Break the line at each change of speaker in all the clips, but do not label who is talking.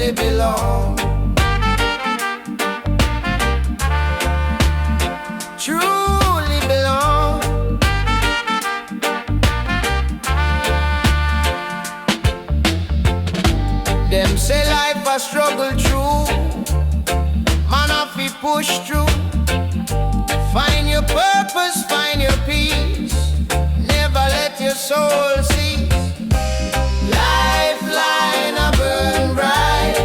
truly belong. Truly belong. Them say life a struggle through, man have to push through. Find your purpose, find your peace, never let your soul cease. Lifeline a burn bright,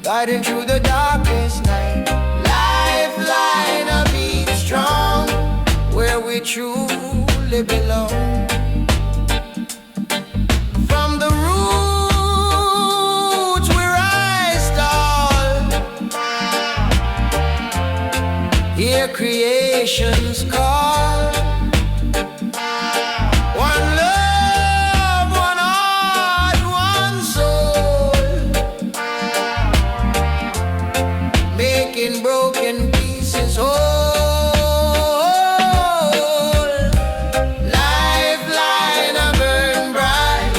guiding through the darkest night. Lifeline a beat strong, where we truly belong. From the roots we rise tall, hear creation's call. One love, one heart, one soul, making broken pieces whole. Lifeline a burn bright,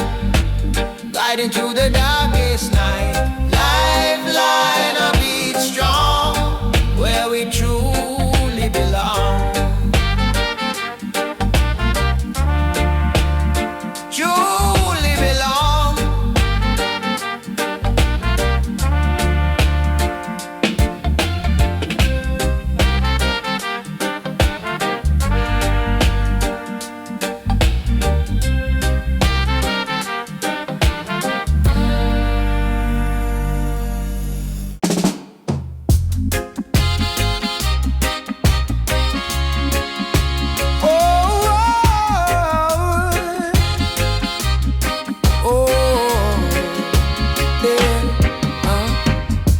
guiding through the darkest night. Lifeline a beat strong, where we truly belong. Truly belong.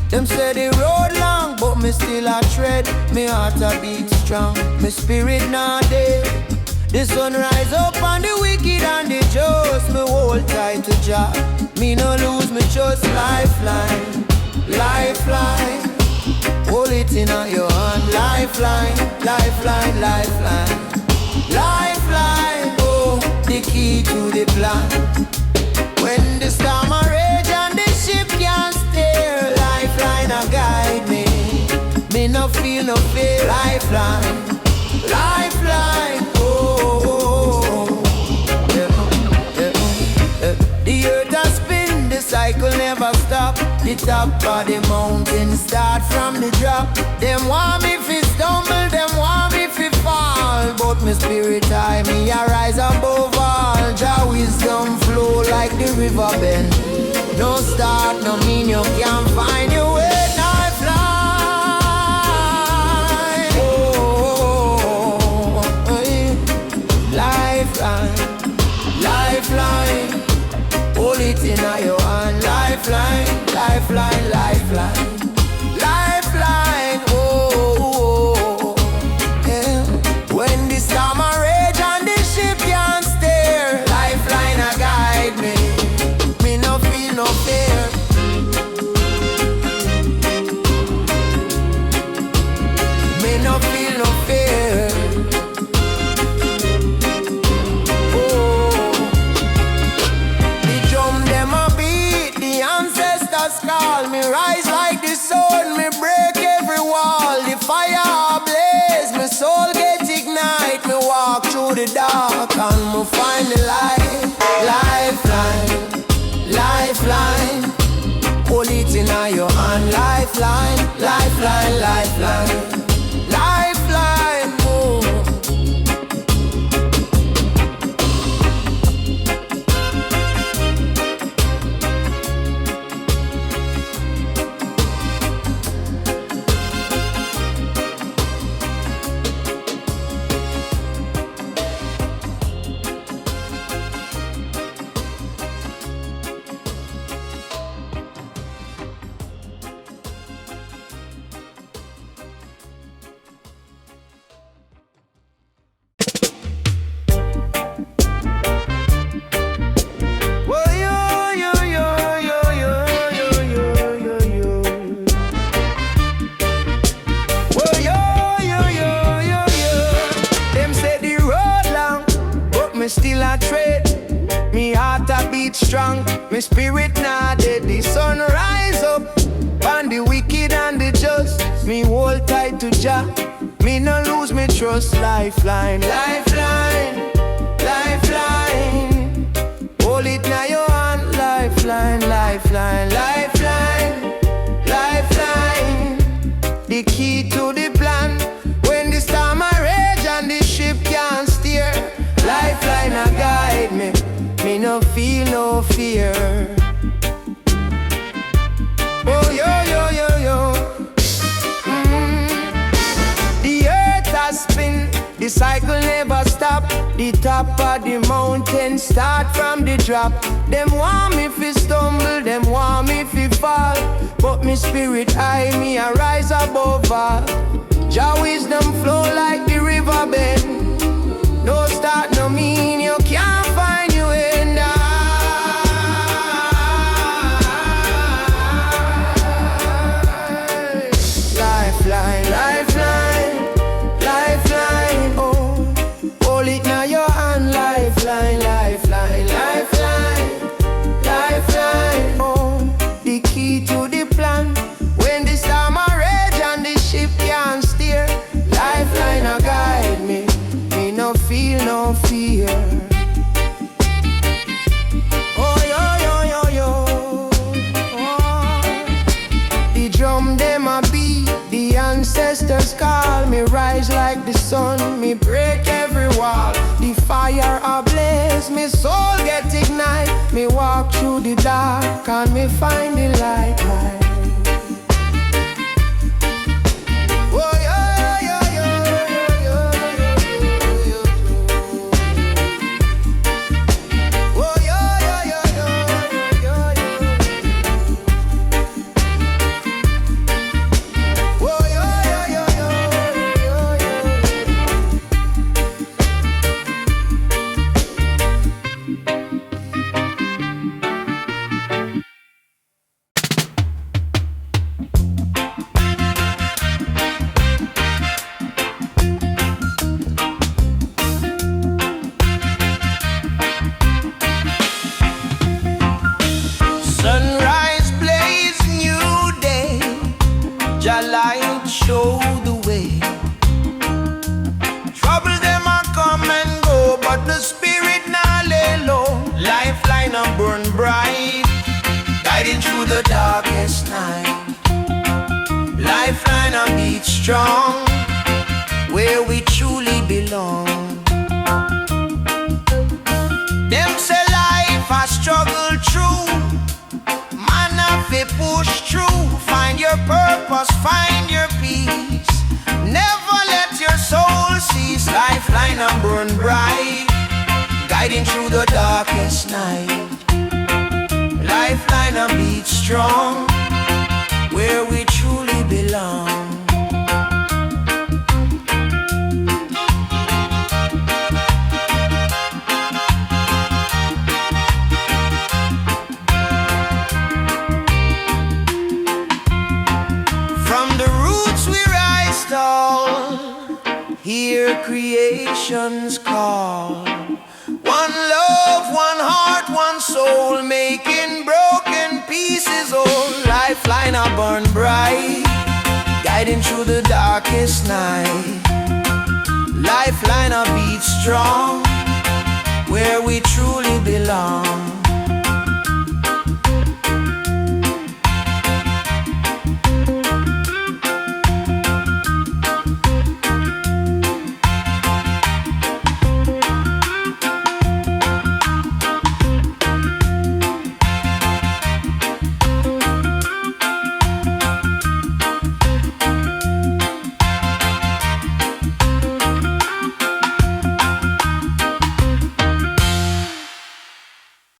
Them say the road long, but me still a tread. Me heart a beat strong, me spirit not dead. The sun rise up on the wicked and the just. Me hold tight to Jah, me no lose me trust. Lifeline, lifeline, hold it in your hand. Lifeline, lifeline, lifeline, lifeline. Oh, the key to the plan. When the storm a rage and the ship can't steer, lifeline a guide me. Me no feel no fear. Lifeline, lifeline. Oh, yeah, yeah, yeah. The earth a spin, the cycle never stop. The top of the mountain start from the drop. Them want me fi stumble, them want me fi fall, but me spirit high, me a rise above all. Jah wisdom flow like the river bend. No start, no mean you can't find your way. Lifeline, oh, lifeline, lifeline, hold it in your hand. Lifeline, lifeline, lifeline, lifeline, oh, yeah. When the storm a rage and the ship can't steer, lifeline a guide me. Me no feel no fear. Me no feel no fear. Oh, the drum them a beat, the ancestors call me. Rise like the sun, me break every wall. The fire blaze, my soul get ignite. Me walk through the dark and me find the light. Lifeline, lifeline, hold it in your hand. Lifeline, lifeline, lifeline, lifeline, oh. Strong, my spirit not dead. The sun rise Jah, me no lose me trust. Lifeline, lifeline, lifeline. Hold it now your hand. Lifeline, lifeline, lifeline, lifeline. The key to the plan when the storm a rage and the ship can't steer. Lifeline a guide me, me no feel no fear. Oh yo yo yo yo. The earth has spin, the cycle never stop. The top of the mountain start from the drop. Them want me fi stumble, them want me fi fall, but me spirit high, me a rise above all. Jah wisdom flow like the river bed. No start no mean you can't find your end. Lifeline, lifeline, lifeline. Oh, hold it now your hand. Lifeline, lifeline, lifeline, lifeline. Oh, the key to the plan when the storm a rage and the ship can't steer. Lifeline a guide me, me no feel no fear. Oh yo yo yo yo. Oh. The drum them a beat, the ancestors call me, rise like the sun, me break every wall. The fire ablaze, me soul get ignite. Me walk through the dark and me find the light. Oh yo yo yo yo yo yo. Oh yo yo yo yo yo yo. Oh yo yo yo yo yo yo. Sunrise blaze new day, Jah light show the way. Trouble them a come and go, but the spirit now lay low. Lifeline a burn bright, guiding through the darkest night. Lifeline a beat strong, where we truly belong. Them say life a struggle through, man have to push through. Find your purpose, find your peace. Never let your soul cease. Lifeline and burn bright, guiding through the darkest night. Lifeline and beat strong, where we truly belong. Hear creation's call. One love, one heart, one soul, making broken pieces whole. Lifeline a burn bright, guiding through the darkest night. Lifeline a beat strong, where we truly belong.